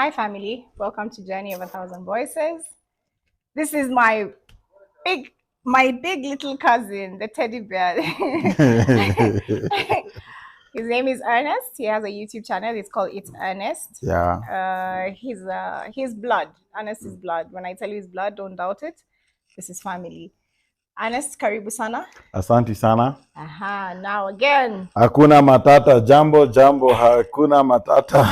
Hi, family. Welcome to Journey of a Thousand Voices. This is my big little cousin, the teddy bear. His name is Ernest. He has a YouTube channel. It's called It's Ernest. Yeah. His blood. Ernest is blood. When I tell you his blood, don't doubt it. This is family. Ernest, karibu sana. Asante sana. Aha, now again. Hakuna matata. Jambo, jambo. Hakuna matata.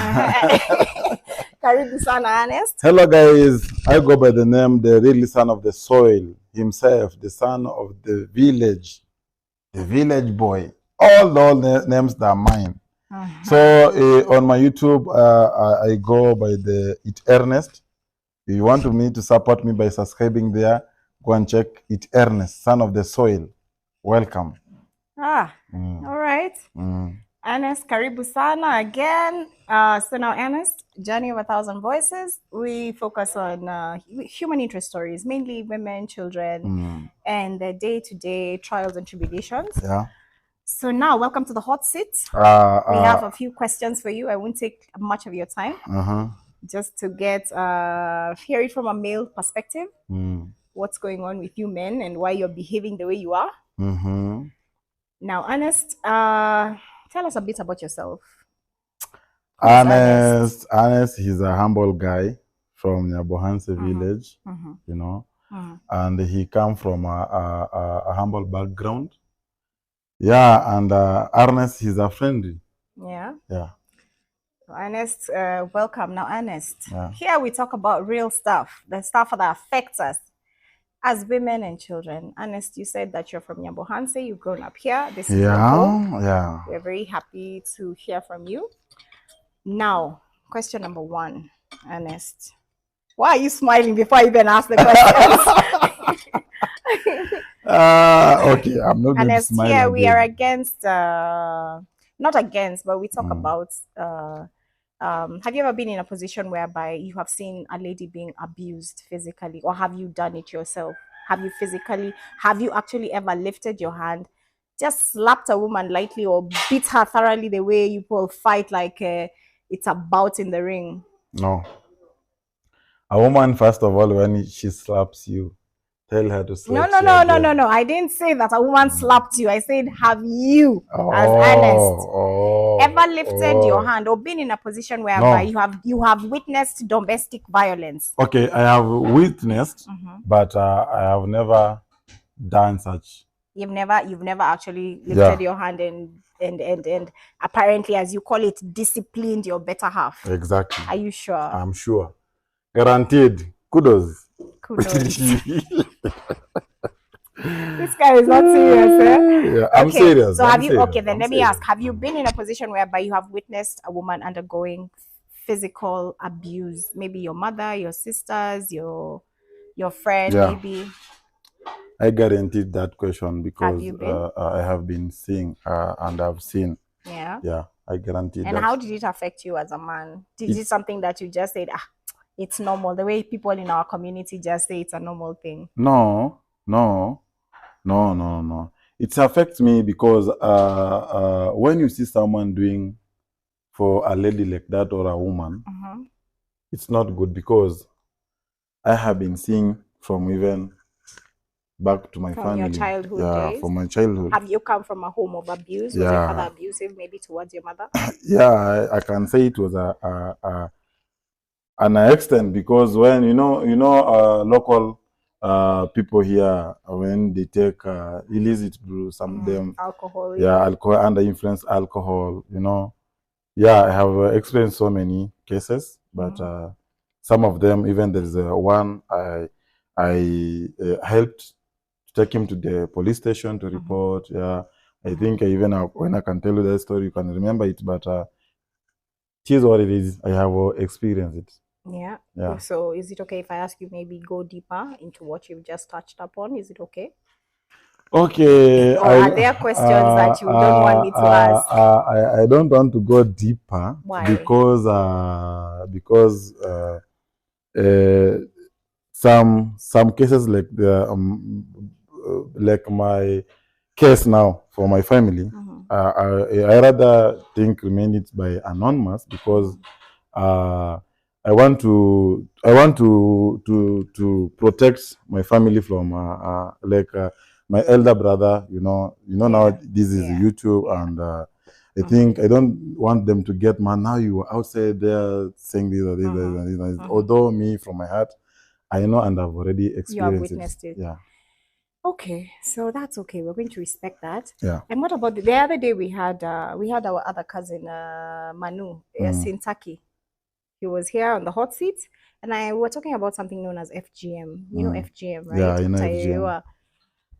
Karibu sana, Ernest. Hello, guys. I go by the name, the real son of the soil himself, the son of the village boy. All names that are mine. So on my YouTube, I go by the It Ernest. If you want me to support me by subscribing there, go and check It Ernest, son of the soil. Welcome. All right. Ernest, karibu sana again. So now, Ernest, Journey of a Thousand Voices, we focus on human interest stories, mainly women, children, and their day-to-day trials and tribulations. Yeah. So now, welcome to the hot seat. We have a few questions for you. I won't take much of your time. Just to hear it from a male perspective. What's going on with you men and why you're behaving the way you are. Now, Ernest, tell us a bit about yourself. Ernest, he's a humble guy from Nyabohanse village, you know, and he come from a humble background. Yeah, and Ernest, he's a friendly. Yeah. Yeah. So Ernest, welcome. Now, Ernest, here we talk about real stuff, the stuff that affects us as women and children. Ernest, you said that you're from Nyabohanse, you've grown up here. This is your home. Yeah. We're very happy to hear from you. Now, question number one, Ernest. Why are you smiling before I even ask the questions? Okay, I'm not going to smile. Here we are against, not against, but we talk about, have you ever been in a position whereby you have seen a lady being abused physically, or have you done it yourself? Have you actually ever lifted your hand, just slapped a woman lightly or beat her thoroughly the way you will fight like it's a bout in the ring? No. A woman, first of all, when she slaps you, tell her to slap you. No. I didn't say that a woman slapped you. I said, have you, as Ernest, ever lifted your hand or been in a position whereby you have witnessed domestic violence? Okay, I have witnessed, but I have never done such. You've never actually lifted your hand and apparently, as you call it, disciplined your better half. Exactly. Are you sure? I'm sure. Guaranteed. Kudos. This guy is not serious, eh? Yeah, I'm serious. So let me ask, have you been in a position whereby you have witnessed a woman undergoing physical abuse? Maybe your mother, your sisters, your friend, maybe? I guaranteed that question because I have been seeing and I've seen. Yeah. Yeah, I guaranteed that. And how did it affect you as a man? Is it something that you just said, it's normal, the way people in our community just say it's a normal thing? No. It affects me because when you see someone doing for a lady like that or a woman, it's not good, because I have been seeing from even back to my family. From your childhood days? From my childhood. Have you come from a home of abuse? Was your father abusive, maybe towards your mother? Yeah, I can say it was an extent, because when you know local people here, when they take illicit brew, some of them alcohol, alcohol, under influence alcohol, I have experienced so many cases, but some of them, even there's one I helped to take him to the police station to report. I think even when I can tell you that story, you can remember it, but it is what it is. I have experienced it. Yeah. So is it okay if I ask you maybe go deeper into what you've just touched upon? Is it okay? Okay. Or are there questions that you don't want me to ask? I don't want to go deeper. Why? Because some cases like like my case now for my family, I rather think remain it by anonymous, because I want to protect my family from like my elder brother. Now this is YouTube, and I think I don't want them to get mad. Now you are outside there saying this or this, and this. Although me, from my heart, I know and I've already experienced You have witnessed it. Yeah. Okay, so that's okay. We're going to respect that. Yeah. And what about the other day we had our other cousin Manu Sintaki. He was here on the hot seat, and we were talking about something known as FGM. You know FGM, right? Yeah, I know FGM.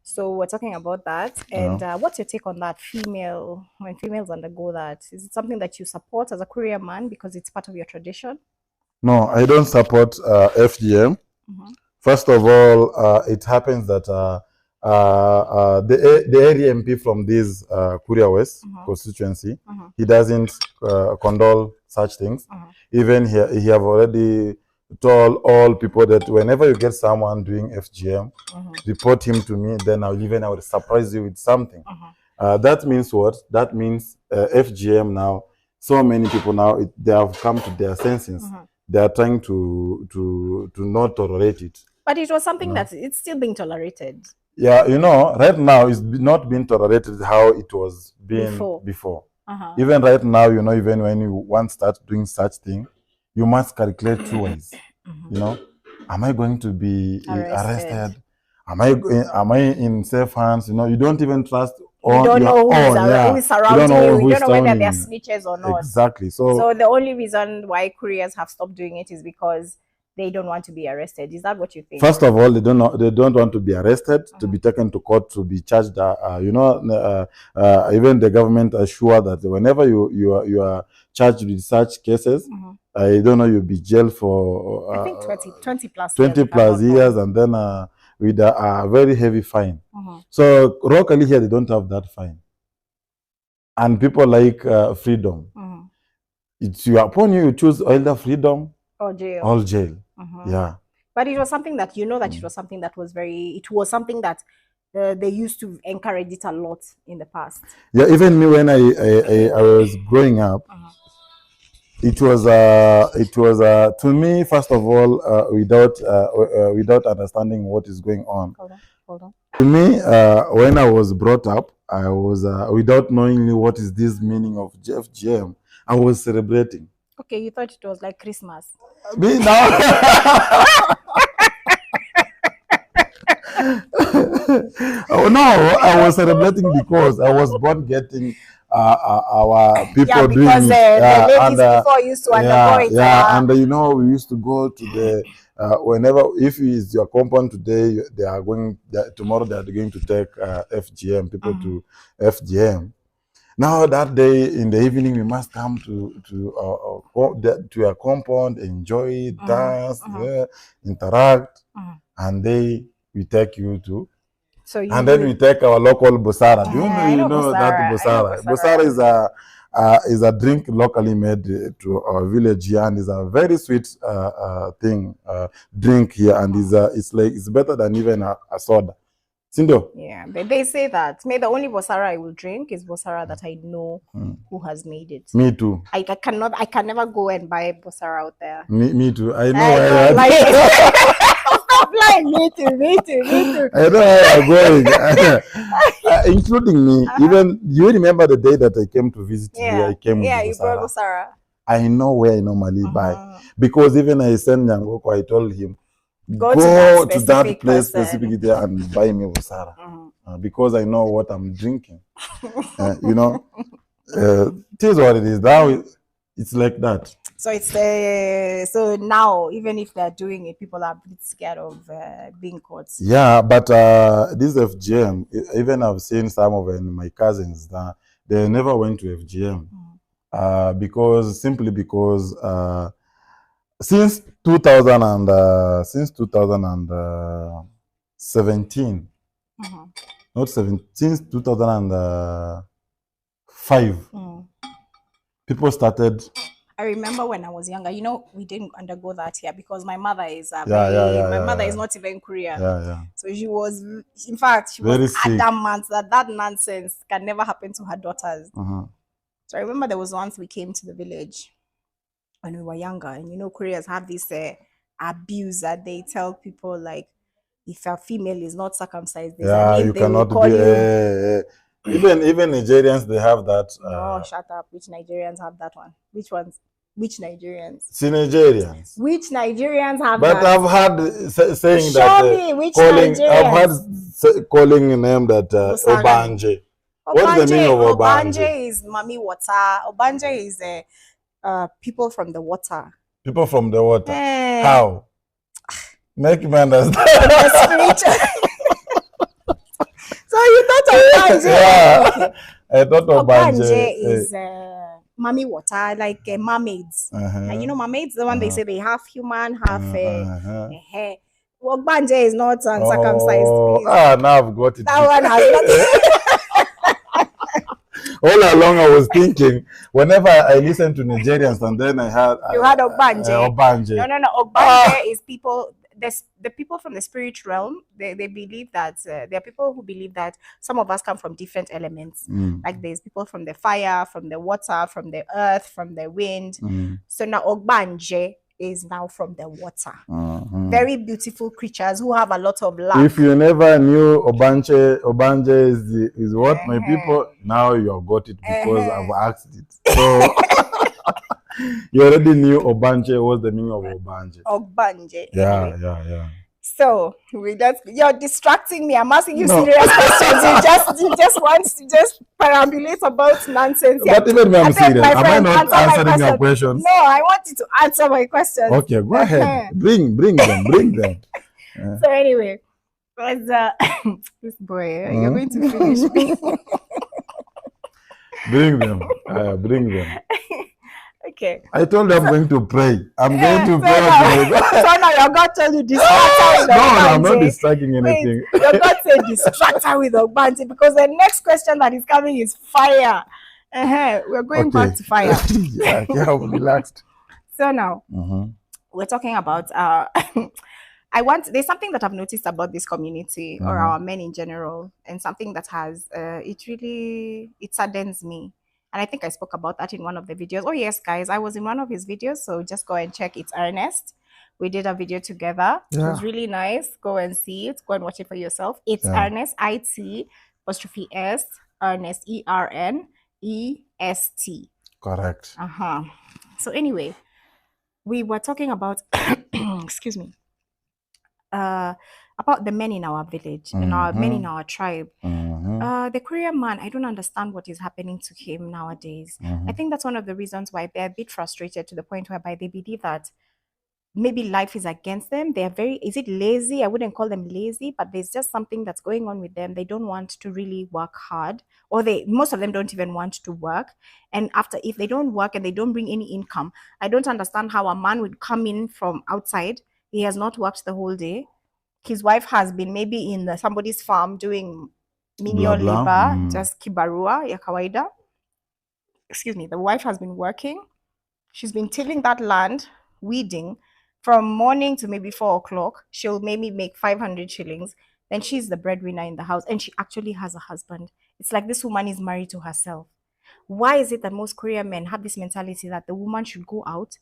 So we're talking about that. And what's your take on that? When females undergo that, is it something that you support as a courier man because it's part of your tradition? No, I don't support FGM. First of all, it happens that the area MP from this Kuria West constituency, he doesn't condone such things. Even he have already told all people that whenever you get someone doing FGM, report him to me. Then I will surprise you with something. That means what? That means FGM now. So many people now they have come to their senses. They are trying to not tolerate it. But it was something that it's still being tolerated. Yeah, right now it's not being tolerated how it was being before. Even right now, even when you want to start doing such thing, you must calculate twice. Am I going to be arrested? Am I in safe hands? You don't even trust. You don't know who is surrounding you. You don't know whether they're snitches or not. Exactly. So the only reason why couriers have stopped doing it is because they don't want to be arrested. Is that what you think? First of all, they don't want to be arrested, to be taken to court, to be charged. Even the government assure that whenever you are charged with such cases, I don't know, you'll be jailed for I think 20 plus years, and then with a very heavy fine. So locally here they don't have that fine, and people like freedom. It's upon you choose either freedom or jail. Or jail. Yeah. But it was something that it was something that was something that they used to encourage it a lot in the past. Yeah, even me when I was growing up, it was to me, first of all, without understanding what is going on. Hold on. To me, when I was brought up, I was without knowing what is this meaning of FGM, I was celebrating. Okay, you thought it was like Christmas. Me now. Oh no, I was celebrating because I was born getting our people doing it. The ladies before used to undergo it. And we used to go to the whenever, if it's your compound today, tomorrow they are going to take FGM people to FGM. Now that day in the evening, we must come to your compound, enjoy, dance, interact, and we take you to. Then we take our local Bosara. You know that Bosara. Bosara is a drink locally made to our village here, and is a very sweet drink here, and it's better than even a soda. Sindo? Yeah, but they say that the only Bosara I will drink is Bosara that I know who has made it. Me too. I can never go and buy Bosara out there. Me too. I know. Stop lying. Me too. I know where you're going. Including me. Even you remember the day that I came to visit you? I came with you brought Bosara. I know where I normally buy, because even I sent Nyangoko, I told him, go to that place specifically there and buy me Bosara, because I know what I'm drinking. It is what it is. Now it's like that. So it's so now, even if they're doing it, people are a bit scared of being caught. Yeah, but this FGM, even I've seen some of my cousins that they never went to FGM because since 2017, not 17, since 2005, people started. I remember when I was younger, we didn't undergo that here because my mother is my mother is not even Korean. So she was, in fact, she was adamant that nonsense can never happen to her daughters. So I remember there was once we came to the village, when we were younger. And Koreans have this abuse that they tell people, like, if a female is not circumcised, there's a Yeah, name you they will cannot call be. you. Even Nigerians, they have that. No, shut up. Which Nigerians have that one? Which ones? Which Nigerians? See, Nigerians. Which Nigerians have But that? I've had saying Show that me which calling. I've had Nigerians. calling a name that Osagani. Obanje. What's the meaning of Obanje? Obanje is mommy water. Obanje is people from the water. People from the water. How? Make me understand. So you thought Obanje? Yeah, I thought Obanje is mommy water, like mermaids. And mermaids, the one they say they half human, half hair. Ogbanje is not uncircumcised. Now I've got it. That one has not. All along I was thinking, whenever I listen to Nigerians, and then I had Ogbanje. Ogbanje. No. Ogbanje is people. The people from the spirit realm. They believe that there are people who believe that some of us come from different elements. Like there's people from the fire, from the water, from the earth, from the wind. So now Ogbanje is now from the water. Very beautiful creatures who have a lot of love. If you never knew Obanje is what my people, now you have got it because I've asked it. So you already knew Obanje. What's the meaning of Obanje? Ogbanje. Yeah. So you're distracting me. I'm asking you serious questions. You just want to just perambulate about nonsense. But even when I'm serious, am I not answering your questions? No, I want you to answer my questions. Okay, go ahead. Bring them. So anyway, this boy, you're going to finish me. Bring them. Okay. I told you I'm going to pray. I'm going to pray. So now your God tell you distract her with No, I'm not distracting anything. Wait, your God said distract her with Ogbanje because the next question that is coming is fire. We're going back to fire. Yeah, I'm relaxed. So now we're talking about there's something that I've noticed about this community or our men in general, and something that has it saddens me. And I think I spoke about that in one of the videos. Oh yes, guys, I was in one of his videos, so just go and check. It's Ernest. We did a video together. Yeah. It was really nice. Go and see it. Go and watch it for yourself. It's Ernest, IT_S, Ernest, ERNEST. Correct. So anyway, we were talking about excuse me, about the men in our village, and our men in our tribe. The Korean man, I don't understand what is happening to him nowadays. I think that's one of the reasons why they're a bit frustrated, to the point whereby they believe that maybe life is against them. They're is it lazy? I wouldn't call them lazy, but there's just something that's going on with them. They don't want to really work hard, or most of them don't even want to work. And if they don't work and they don't bring any income, I don't understand how a man would come in from outside. He has not worked the whole day. His wife has been maybe in somebody's farm doing menial labor, just kibarua ya kawaida. Excuse me. The wife has been working. She's been tilling that land, weeding, from morning to maybe 4 o'clock. She'll maybe make 500 shillings. Then she's the breadwinner in the house, and she actually has a husband. It's like this woman is married to herself. Why is it that most Korean men have this mentality that the woman should go out,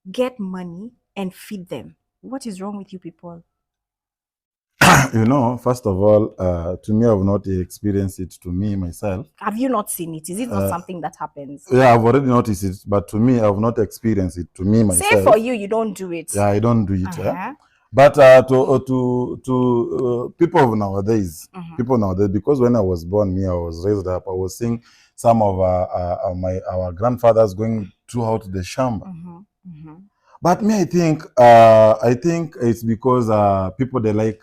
get money, and feed them? What is wrong with you people? First of all, to me, I've not experienced it to me myself. Have you not seen it? Is it not something that happens? Yeah, I've already noticed it, but to me, I've not experienced it to me myself. Say for you don't do it. Yeah, I don't do it. Yeah? But to people nowadays, because when I was born, I was raised up, I was seeing some of our grandfathers going throughout the shamba. But me, I think it's because people, they like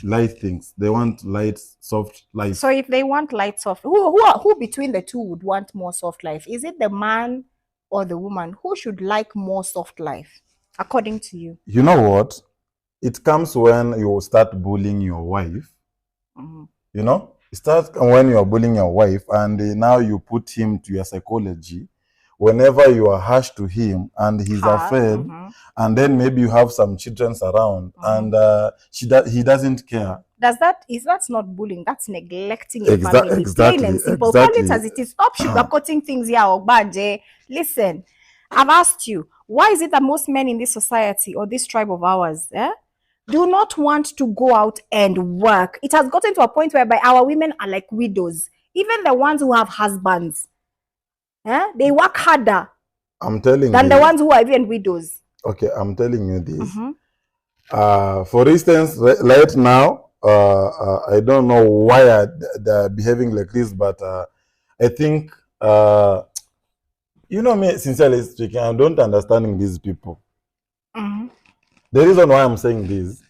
light things. They want light, soft life. So if they want light, soft, who between the two would want more soft life? Is it the man or the woman? Who should like more soft life, according to you? You know what? It comes when you start bullying your wife. It starts when you are bullying your wife, and now you put him to your psychology. Whenever you are harsh to him and he's afraid, and then maybe you have some children around, and he doesn't care. Is that's not bullying? That's neglecting your family. Plain and simple. Call it as it is. Stop sugarcoating things here, Ogbanje. Listen, I've asked you, Why is it that most men in this society or this tribe of ours do not want to go out and work? It has gotten to a point whereby our women are like widows. Even the ones who have husbands, they work harder I'm telling than you, the ones who are even widows. Okay, I'm telling you this. For instance, right now, I don't know why they're behaving like this, but I think, you know me, sincerely speaking, I don't understanding these people. The reason why I'm saying this,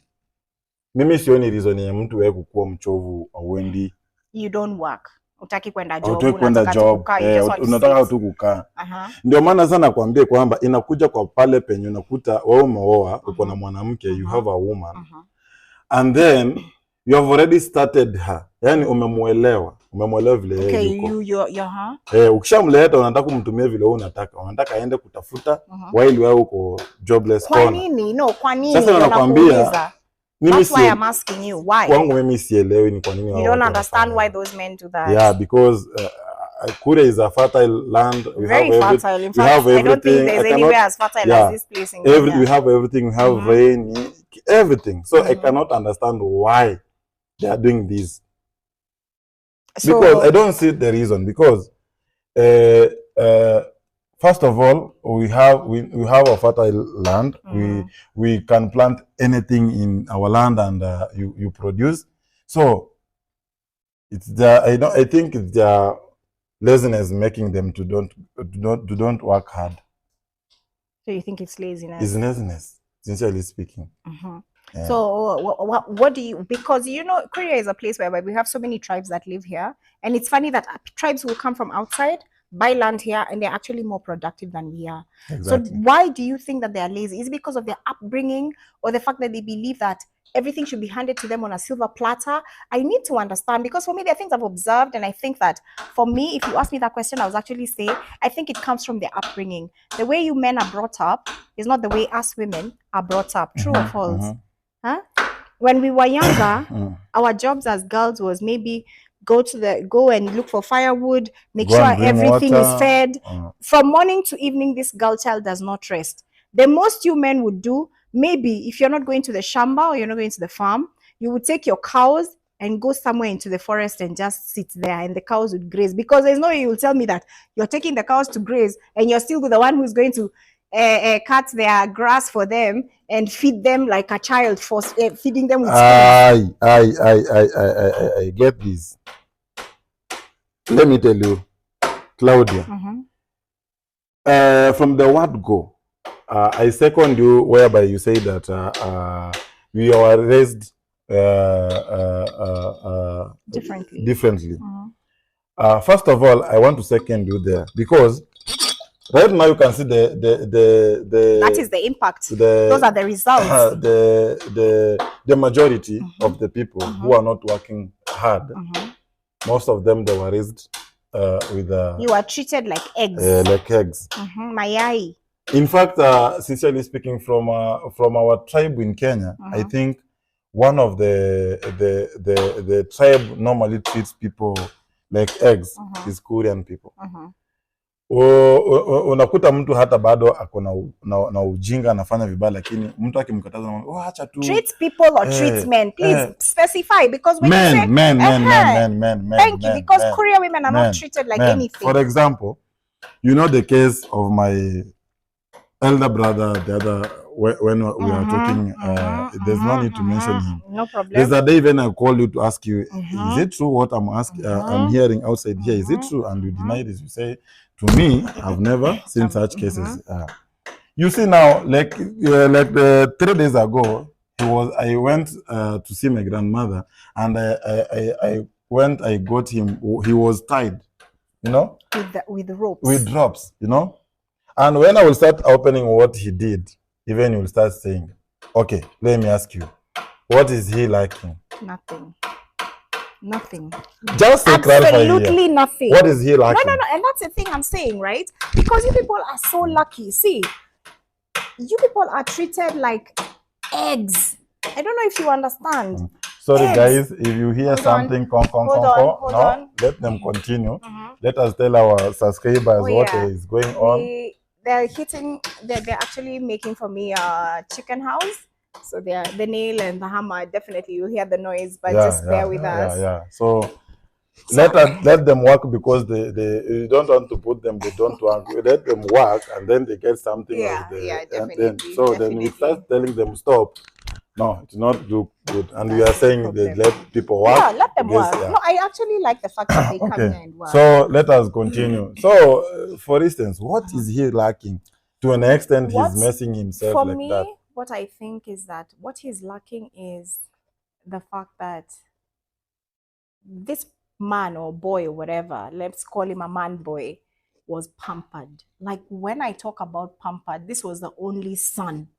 mimi sioni reason ya mtu wewe kukuwa mchovu auendi. You don't work. Utaki kwenda job, unataka tu kukaa. Ndio maana sana nakwambia kwamba inakuja kwa pale penye unakuta wewe umeoa, uko na mwanamke, you have a woman. And then you have already started her. Yani umemuelewa vile yeye yuko. Ukishamleta unataka kumtumia vile wewe unataka. Unataka aende kutafuta while wewe uko jobless. Kwa nini? No, kwa nini? Sasa nakwambia that's why I'm asking you why. Kwangu mimi sielewi ni kwa nini you don't understand why those men do that. Yeah, because Kure is a fertile land. Very fertile. In fact, I don't think there's anywhere as fertile as this place in Kenya. We have everything. We have rain, everything. So I cannot understand why they are doing this. So, because I don't see the reason. Because first of all, we have a fertile land. We can plant anything in our land, and you produce. So it's the I think it's the laziness making them to don't work hard. So you think it's laziness? It's laziness, sincerely speaking. Yeah. So what do you, because you know Korea is a place where we have so many tribes that live here, and it's funny that tribes will come from outside, buy land here, and they're actually more productive than we are. Exactly. So why do you think that they are lazy? Is it because of their upbringing, or the fact that they believe that everything should be handed to them on a silver platter? I need to understand, because for me, there are things I've observed, and I think that for me, if you ask me that question, I was actually say, I think it comes from their upbringing. The way you men are brought up is not the way us women are brought up. True or false? When we were younger, our jobs as girls was maybe go and look for firewood, make sure everything is fed. From morning to evening, this girl child does not rest. The most you men would do, maybe if you're not going to the shamba or you're not going to the farm, you would take your cows and go somewhere into the forest and just sit there, and the cows would graze. Because there's no way you will tell me that you're taking the cows to graze and you're still the one who's going to cut their grass for them and feed them like a child, for feeding them with spoons. I get this. Let me tell you, Claudia. From the word go, I second you, whereby you say that we are raised differently. First of all, I want to second you there, because right now you can see that is the impact. Those are the results. The majority of the people who are not working hard, most of them, they were raised with you are treated like eggs. Like eggs. Mayai. In fact, sincerely speaking, from our tribe in Kenya, I think one of the tribe normally treats people like eggs is Korean people. Unakuta mtu hata bado ako na ujinga, anafanya vibaya, lakini mtu akimkataza acha tu. Treats people or treats men? Please specify, because when men. Thank you, because Korean women are not treated like anything. For example, you know the case of my elder brother, the other, when we are talking, there's no need to mention him. No problem. There's a day when I call you to ask you, is it true what I'm asking? I'm hearing outside here. Is it true? And you deny this. You say, to me, I've never seen such cases. You see now, like 3 days ago, I went to see my grandmother, and I got him. He was tied, you know, with ropes, with ropes, you know. And when I will start opening what he did, even you will start saying, okay, let me ask you, what is he liking? Nothing. Just to absolutely nothing. What is he liking? No. And that's the thing I'm saying, right? Because you people are so lucky. See, you people are treated like eggs. I don't know if you understand. Sorry, guys, if you hear something, hold on. Let them continue. Let us tell our subscribers what is going on. they're actually making for me a chicken house. So they're the nail and the hammer. Definitely you'll hear the noise, but just bear with us. So let them work, because they you don't want to put them, they don't work. Let them work, and then they get something of the definitely. then we start telling them stop. No, it's not good. And we are saying they let people work. Yeah, let them work. No, I actually like the fact that they come here and work. So let us continue. So, for instance, what is he lacking? To an extent, he's messing himself for like me, that. What I think is that what he's lacking is the fact that this man or boy or whatever, let's call him a man boy, was pampered. Like when I talk about pampered, this was the only son.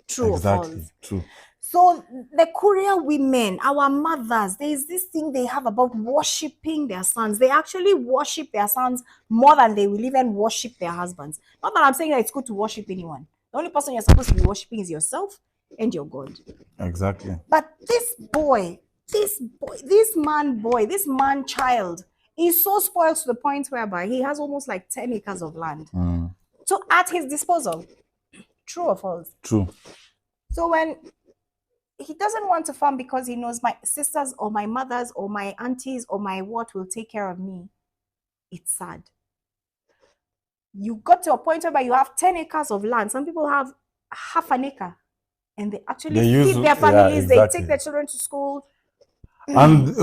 True or false? True. So the Korea women, our mothers, there is this thing they have about worshiping their sons. They actually worship their sons more than they will even worship their husbands. Not that I'm saying that it's good to worship anyone. The only person you're supposed to be worshiping is yourself and your God. Exactly. But this man child is so spoiled to the point whereby he has almost like 10 acres of land. So at his disposal. True or false? True. So when he doesn't want to farm because he knows my sisters or my mothers or my aunties or my what will take care of me, it's sad. You got to a point where you have 10 acres of land. Some people have half an acre and they actually feed their families. They take their children to school. And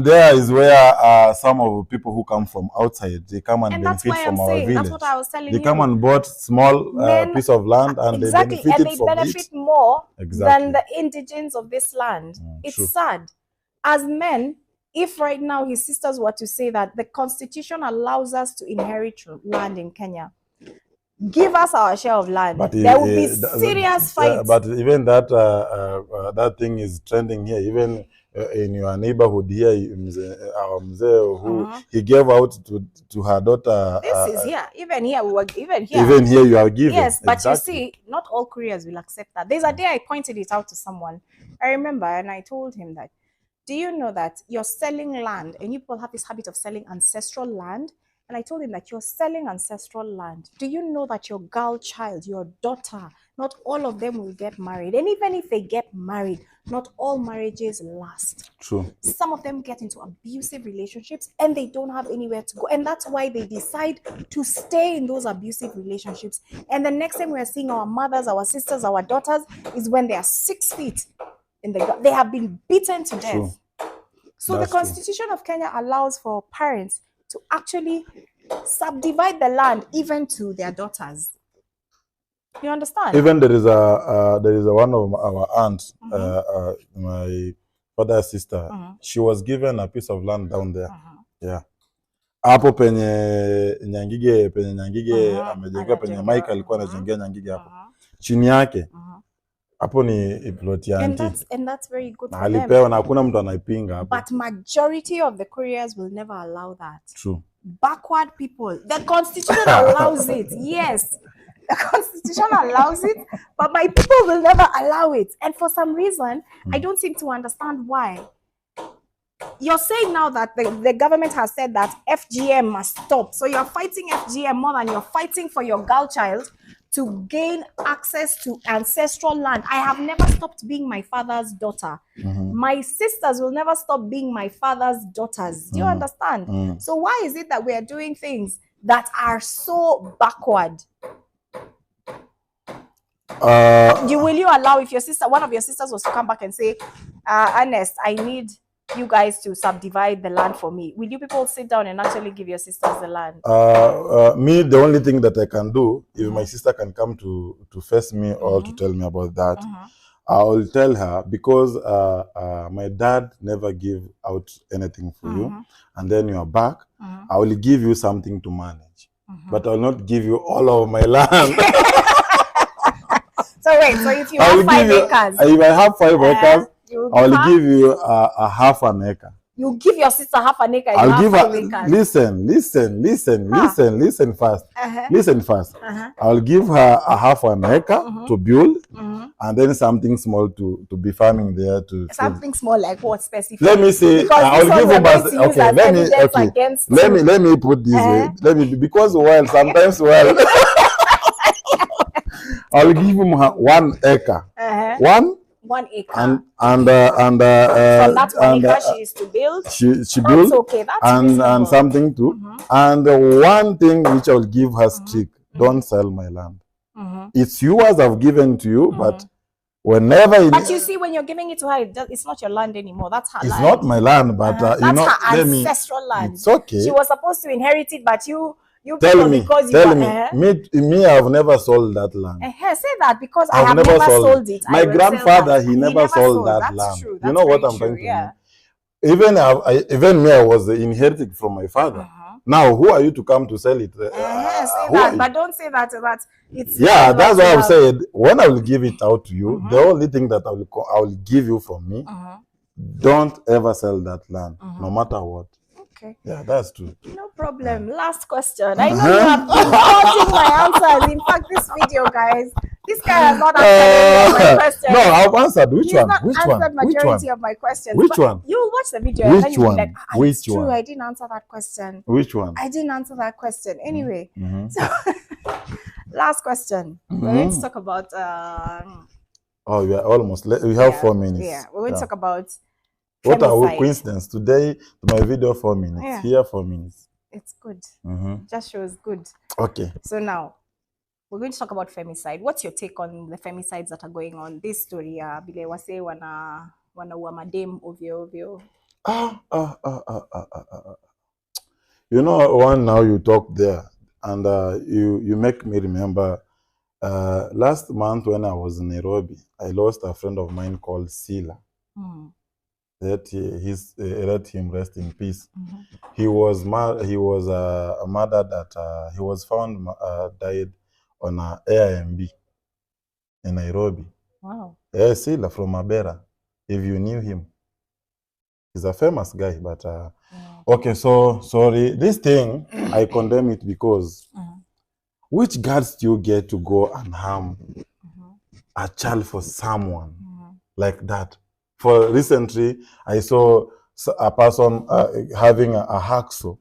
there is where some of the people who come from outside, they come and benefit from our village. That's what I was telling you. They come and bought small piece of land and they benefit more than the indigents of this land. It's sad. As men, if right now his sisters were to say that the constitution allows us to inherit land in Kenya, give us our share of land, but there will be serious fights. But even that that thing is trending here. Even in your neighborhood here, who he gave out to her daughter. This is here. Even here, Even here, you are giving. Yes, but you see, not all Koreans will accept that. There's a day I pointed it out to someone. I remember, and I told him that, do you know that you're selling land, and you people have this habit of selling ancestral land? And I told him that you're selling ancestral land. Do you know that your girl child, your daughter, not all of them will get married? And even if they get married, not all marriages last. True. Some of them get into abusive relationships and they don't have anywhere to go. And that's why they decide to stay in those abusive relationships. And the next time we're seeing our mothers, our sisters, our daughters is when they are 6 feet in the they have been beaten to death. True. So the Constitution of Kenya allows for parents to actually subdivide the land even to their daughters. You understand? Even there is a one of our aunts, my father's sister. She was given a piece of land down there. Yeah. Hapo penye Nyangige amejenga penye Mike alikuwa anajengea Nyangige hapo. Chini yake. Hapo ni plot ya auntie. And that's very good for them. Na hakuna mtu anaipinga hapo. But majority of the Koreans will never allow that. True. Backward people. The constitution allows it. Yes. The constitution allows it, but my people will never allow it. And for some reason, I don't seem to understand why. You're saying now that the government has said that FGM must stop. So you're fighting FGM more than you're fighting for your girl child to gain access to ancestral land. I have never stopped being my father's daughter. My sisters will never stop being my father's daughters. Do you understand? So why is it that we are doing things that are so backward? Will you allow, if one of your sisters was to come back and say, Ernest, I need you guys to subdivide the land for me, will you people sit down and actually give your sisters the land? Me, the only thing that I can do, if my sister can come to face me or to tell me about that, I will tell her, because my dad never give out anything for you, and then you are back, I will give you something to manage, but I will not give you all of my land. So wait, so if you have 5 acres, if I have 5 acres, I will give you a half an acre. You give your sister half an acre. I'll give her. Acres. Listen first. Listen first. I'll give her a half an acre to build, and then something small to be farming there to. Something small like what specifically? Let me say. Because I'll give her. Okay. Let me put this way. Let me because sometimes I'll give him 1 acre. 1 acre. And from that 1 acre she is to build. She built. Okay. That's and something too. And one thing which I'll give her strict: don't sell my land. It's yours. I've given to you, but whenever. But you see, when you're giving it to her, it's not your land anymore. That's her land. It's not my land, but that's her ancestral land. It's okay. She was supposed to inherit it, but you tell me. Me, I've never sold that land. Say that because I have never sold it. My grandfather, he never sold that land. True. You know what I'm trying to mean? Even me, I was inheriting from my father. Now, who are you to come to sell it? Say that, but don't say that. It's that's why I've said when I will give it out to you, the only thing that I will give you from me, don't ever sell that land, no matter what. Okay. Yeah, that's true. No problem. Last question. I know you have been dodging my answers. In fact, this video, guys, this guy has not answered any of my questions. No, I've answered. Which one? He's not answered majority of my questions. Which one? You'll watch the video and then you'll be like, Which it's true, one? I didn't answer that question. Which one? I didn't answer that question. Anyway, so last question. We're going to talk about oh, we are almost we have 4 minutes. Yeah, we're going to talk about what are we coincidence today? My video 4 minutes. Here 4 minutes. It's good. Just shows good. Okay. So now we're going to talk about femicide. What's your take on the femicides that are going on? This story, bile wase wana madem ovyo. You know, one now you talk there, and you make me remember. Last month when I was in Nairobi, I lost a friend of mine called Sila. Let him rest in peace. He was a murder that he was found died on a Airbnb in Nairobi. Wow. Sila from Abera, if you knew him. He's a famous guy, but okay, so sorry. This thing, I condemn it because which guards do you get to go and harm a child for someone like that? For recently, I saw a person having a hacksaw.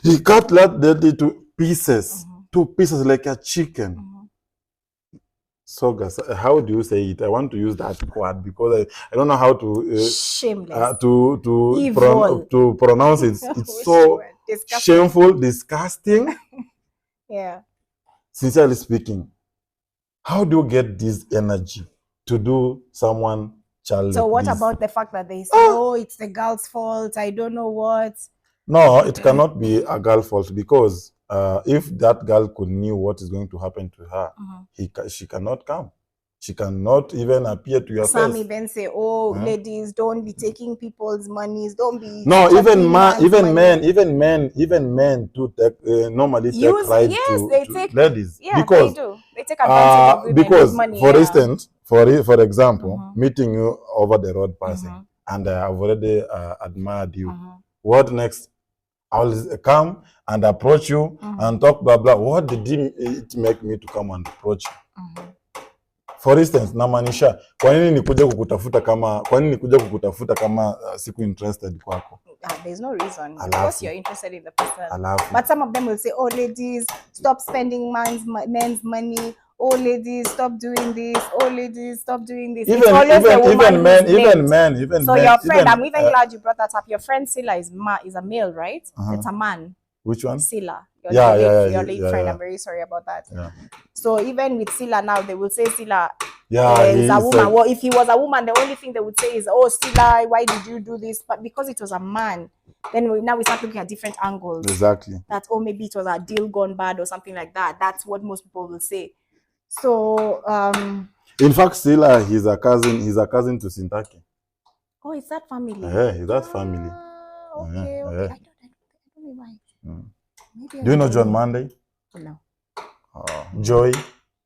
He cut that lady to pieces, 2 pieces like a chicken. So, guys, how do you say it? I want to use that word because I don't know how to shameless to pronounce it. It's so shameful, disgusting. Yeah. Sincerely speaking, how do you get this energy to do someone child? So what about the fact that they say, oh, it's the girl's fault, I don't know what? No, it cannot be a girl's fault because if that girl could knew what is going to happen to her, she cannot come. She cannot even appear to your face. Some even say, oh, ladies, don't be taking people's monies, don't be... No, even men too normally take right to ladies. Yeah, because they do. They take advantage of women because, money. For instance, for example, meeting you over the road passing, and I've already admired you. What next? I'll come and approach you and talk blah blah. What did it make me to come and approach you? For instance, namanisha, kwa nini nikuja kukutafuta kama siku interested kwako? There's no reason. Of course you're interested in the person. But some of them will say, oh, ladies, stop spending men's money. Oh, ladies, stop doing this. Oh, ladies, stop doing this. Even men. So your friend, I'm even glad you brought that up. Your friend Sila is a male, right? It's a man. Which one? Sila. Your late friend. I'm very sorry about that. Yeah. So even with Sila now, they will say Sila is a woman. Well, if he was a woman, the only thing they would say is, oh, Sila, why did you do this? But because it was a man, then now we start looking at different angles. Exactly. That, oh, maybe it was a deal gone bad or something like that. That's what most people will say. So, in fact, Sila, he's a cousin to Sintaki. Oh, is that family? Yeah, that's family. Okay. I don't know why. Do you know John Monday? No. Joy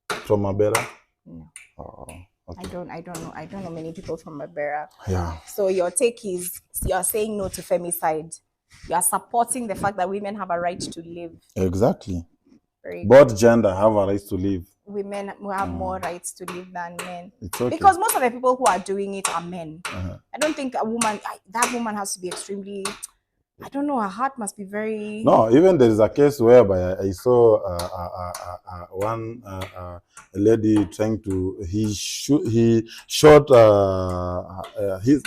from Abera? No. Okay. I don't know many people from Mabera. Yeah. So your take is you're saying no to femicide. You are supporting the fact that women have a right to live. Exactly. Very Both good. gender have a right to live. Women will have more rights to live than men. It's okay. Because most of the people who are doing it are men. I don't think that woman has to be extremely, I don't know, her heart must be very... No, even there is a case whereby I saw one a lady trying to he shot her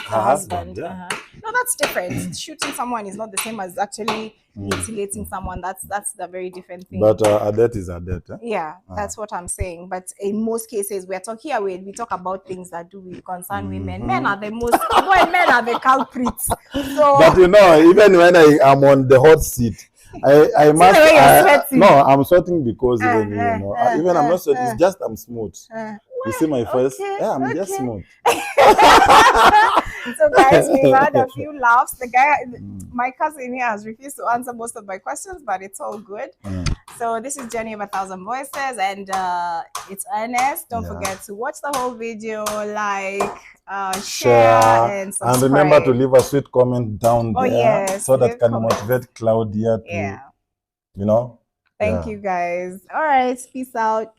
husband. Yeah. No, that's different. Shooting someone is not the same as actually mutilating someone. That's the very different thing. But a death is a death. Eh? Yeah, that's what I'm saying. But in most cases, we talk about things that do concern women. Men are the most, men are the culprits. So, but you know, even when I am on the hot seat, I must. No, I'm sweating because even even I'm not sweating. It's just I'm smooth. You see my face? Yeah, I'm just smooth. So guys, we've had a few laughs. The guy, my cousin here, has refused to answer most of my questions, but it's all good. So this is Journey of 1,000 Voices, and it's Ernest. Don't forget to watch the whole video, like, share, and subscribe. And remember to leave a sweet comment down there, yes, so that can motivate Claudia to, Thank you guys. All right, peace out.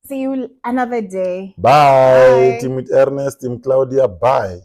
See you another day. Bye. Team with Ernest, Team Claudia. Bye.